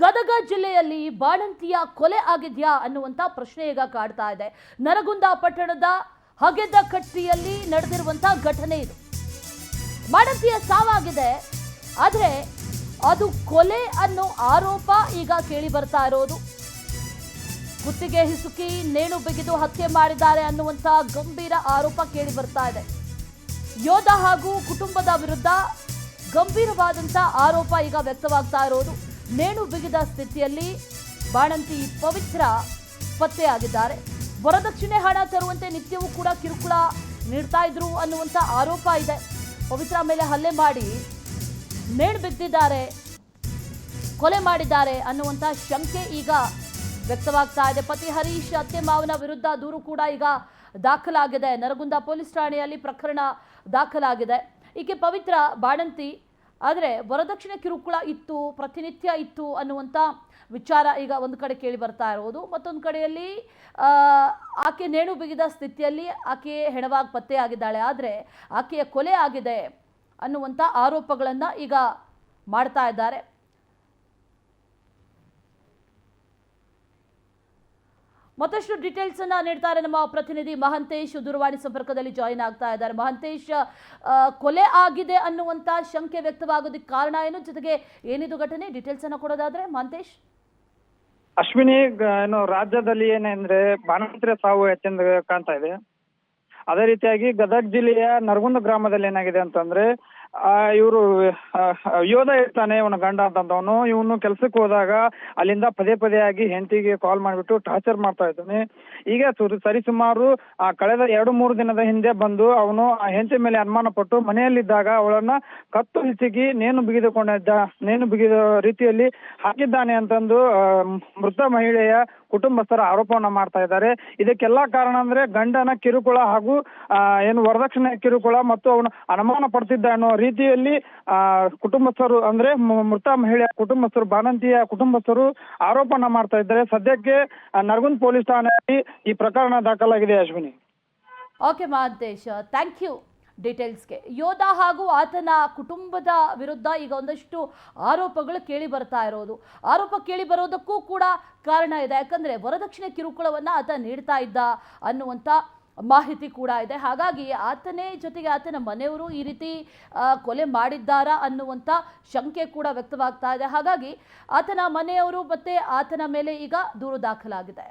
ಗದಗ ಜಿಲ್ಲೆಯಲ್ಲಿ ಬಾಣಂತಿಯ ಕೊಲೆ ಆಗಿದೆಯಾ ಅನ್ನುವಂತ ಪ್ರಶ್ನೆ ಈಗ ಕಾಡ್ತಾ ಇದೆ. ನರಗುಂದ ಪಟ್ಟಣದ ಹಗೆದಕಟ್ಟಿಯಲ್ಲಿ ನಡೆದಿರುವಂತ ಘಟನೆ ಇದು. ಬಾಣಂತಿಯ ಸಾವಾಗಿದೆ, ಆದರೆ ಅದು ಕೊಲೆ ಅನ್ನೋ ಆರೋಪ ಈಗ ಕೇಳಿ ಬರ್ತಾ ಇರೋದು. ಕುತ್ತಿಗೆ ಹಿಸುಕಿ ನೇಣು ಬಿಗಿದು ಹತ್ಯೆ ಮಾಡಿದ್ದಾರೆ ಅನ್ನುವಂತ ಗಂಭೀರ ಆರೋಪ ಕೇಳಿ ಬರ್ತಾ ಇದೆ. ಯೋಧ ಹಾಗೂ ಕುಟುಂಬದ ವಿರುದ್ಧ ಗಂಭೀರವಾದಂತ ಆರೋಪ ಈಗ ವ್ಯಕ್ತವಾಗ್ತಾ ಇರೋದು. ನೇಣು ಬಿಗಿದ ಸ್ಥಿತಿಯಲ್ಲಿ ಬಾಣಂತಿ ಪವಿತ್ರ ಪತ್ತೆಯಾಗಿದ್ದಾರೆ. ವರದಕ್ಷಿಣೆ ಹಣ ತರುವಂತೆ ನಿತ್ಯವೂ ಕೂಡ ಕಿರುಕುಳ ನೀಡ್ತಾ ಇದ್ರು ಅನ್ನುವಂಥ ಆರೋಪ ಇದೆ. ಪವಿತ್ರ ಮೇಲೆ ಹಲ್ಲೆ ಮಾಡಿ ನೇಣು ಬಿದ್ದಿದ್ದಾರೆ, ಕೊಲೆ ಮಾಡಿದ್ದಾರೆ ಅನ್ನುವಂಥ ಶಂಕೆ ಈಗ ವ್ಯಕ್ತವಾಗ್ತಾ ಇದೆ. ಪತಿ ಹರೀಶ್ ಅತ್ತೆ ಮಾವನ ವಿರುದ್ಧ ದೂರು ಕೂಡ ಈಗ ದಾಖಲಾಗಿದೆ. ನರಗುಂದ ಪೊಲೀಸ್ ಠಾಣೆಯಲ್ಲಿ ಪ್ರಕರಣ ದಾಖಲಾಗಿದೆ. ಈಕೆ ಪವಿತ್ರ ಬಾಣಂತಿ, ಆದರೆ ವರದಕ್ಷಿಣೆ ಕಿರುಕುಳ ಇತ್ತು, ಪ್ರತಿನಿತ್ಯ ಇತ್ತು ಅನ್ನುವಂಥ ವಿಚಾರ ಈಗ ಒಂದು ಕಡೆ ಕೇಳಿ ಬರ್ತಾ ಇರೋದು. ಮತ್ತೊಂದು ಕಡೆಯಲ್ಲಿ ಆಕೆ ನೇಣು ಬಿಗಿದ ಸ್ಥಿತಿಯಲ್ಲಿ ಆಕೆ ಹೆಣವಾಗಿ ಪತ್ತೆಯಾಗಿದ್ದಾಳೆ, ಆದರೆ ಆಕೆಯ ಕೊಲೆ ಆಗಿದೆ ಅನ್ನುವಂಥ ಆರೋಪಗಳನ್ನು ಈಗ ಮಾಡ್ತಾ ಇದ್ದಾರೆ. ಮತ್ತಷ್ಟು ಡೀಟೇಲ್ಸ್ ಅನ್ನ ನೀಡ್ತಾರೆ ನಮ್ಮ ಪ್ರತಿನಿಧಿ ಮಹಂತೇಶ್. ದೂರವಾಣಿ ಸಂಪರ್ಕದಲ್ಲಿ ಜಾಯಿನ್ ಆಗ್ತಾ ಇದ್ದಾರೆ. ಮಹಂತೇಶ್, ಕೊಲೆ ಆಗಿದೆ ಅನ್ನುವಂತ ಶಂಕೆ ವ್ಯಕ್ತವಾಗೋದಕ್ಕೆ ಕಾರಣ ಏನು, ಜೊತೆಗೆ ಏನಿದು ಘಟನೆ, ಡೀಟೇಲ್ಸ್ ಅನ್ನ ಕೊಡೋದಾದ್ರೆ ಮಹಂತೇಶ್. ಅಶ್ವಿನಿ, ಏನು ರಾಜ್ಯದಲ್ಲಿ ಏನಂದ್ರೆ ಬಾಣಂತಿಯರ ಸಾವು ಹೆಚ್ಚೆಂದು ಕಾಣ್ತಾ ಇದೆ. ಅದೇ ರೀತಿಯಾಗಿ ಗದಗ ಜಿಲ್ಲೆಯ ನರಗುಂದ ಗ್ರಾಮದಲ್ಲಿ ಏನಾಗಿದೆ ಅಂತಂದ್ರೆ ಇವರು ಯೋಧ ಇರ್ತಾನೆ, ಇವನ ಗಂಡ ಅಂತಂದವನು. ಇವನು ಕೆಲ್ಸಕ್ಕೆ ಹೋದಾಗ ಅಲ್ಲಿಂದ ಪದೇ ಪದೇಯಾಗಿ ಹೆಂಡತಿಗೆ ಕಾಲ್ ಮಾಡಿಬಿಟ್ಟು ಟಾರ್ಚರ್ ಮಾಡ್ತಾ ಇದ್ದಾನೆ. ಈಗ ಸರಿಸುಮಾರು ಕಳೆದ 2-3 ದಿನದ ಹಿಂದೆ ಬಂದು ಅವನು ಆ ಹೆಂಡತಿ ಮೇಲೆ ಅನುಮಾನ ಪಟ್ಟು ಮನೆಯಲ್ಲಿದ್ದಾಗ ಅವಳನ್ನ ಕತ್ತು ಹಿಸುಕಿ ನೇಣು ಬಿಗಿದ ರೀತಿಯಲ್ಲಿ ಹಾಕಿದ್ದಾನೆ ಅಂತಂದು ಮೃತ ಮಹಿಳೆಯ ಕುಟುಂಬಸ್ಥರ ಆರೋಪವನ್ನ ಮಾಡ್ತಾ ಇದ್ದಾರೆ. ಇದಕ್ಕೆಲ್ಲಾ ಕಾರಣ ಅಂದ್ರೆ ಗಂಡನ ಕಿರುಕುಳ ಹಾಗೂ ಏನು ವರದಕ್ಷಿಣೆ ಕಿರುಕುಳ ಮತ್ತು ಅವನು ಅನುಮಾನ ಪಡ್ತಿದ್ದ ಅನ್ನೋ ರೀತಿಯಲ್ಲಿ ಕುಟುಂಬಸ್ಥರು ಅಂದ್ರೆ ಮೃತ ಮಹಿಳೆಯ ಕುಟುಂಬಸ್ಥರು, ಬಾಣಂತಿಯ ಕುಟುಂಬಸ್ಥರು ಆರೋಪನ ಮಾಡ್ತಾ ಇದ್ದಾರೆ. ಸದ್ಯಕ್ಕೆ ನರಗುಂದ ಪೊಲೀಸ್ ಠಾಣೆಯಲ್ಲಿ ಈ ಪ್ರಕರಣ ದಾಖಲಾಗಿದೆ. Ashwini. Okay Mahantesh, thank you ಡೀಟೇಲ್ಸ್ಗೆ. ಯೋಧ ಹಾಗೂ ಆತನ ಕುಟುಂಬದ ವಿರುದ್ಧ ಈಗ ಒಂದಷ್ಟು ಆರೋಪಗಳು ಕೇಳಿ ಬರ್ತಾ ಇರೋದು. ಆರೋಪ ಕೇಳಿ ಬರೋದಕ್ಕೂ ಕೂಡ ಕಾರಣ ಇದೆ, ಯಾಕಂದ್ರೆ ವರದಕ್ಷಿಣೆ ಕಿರುಕುಳವನ್ನ ಆತ ನೀಡ್ತಾ ಇದ್ದ ಅನ್ನುವಂಥ ಮಾಹಿತಿ ಕೂಡ ಇದೆ. ಹಾಗಾಗಿ ಆತನೇ ಜೊತೆಗೆ ಆತನ ಮನೆಯವರು ಈ ರೀತಿ ಕೊಲೆ ಮಾಡಿದ್ದಾರಾ ಅನ್ನುವಂಥ ಶಂಕೆ ಕೂಡ ವ್ಯಕ್ತವಾಗ್ತಾ ಇದೆ. ಹಾಗಾಗಿ ಆತನ ಮನೆಯವರು ಮತ್ತೆ ಆತನ ಮೇಲೆ ಈಗ ದೂರು ದಾಖಲಾಗಿದೆ.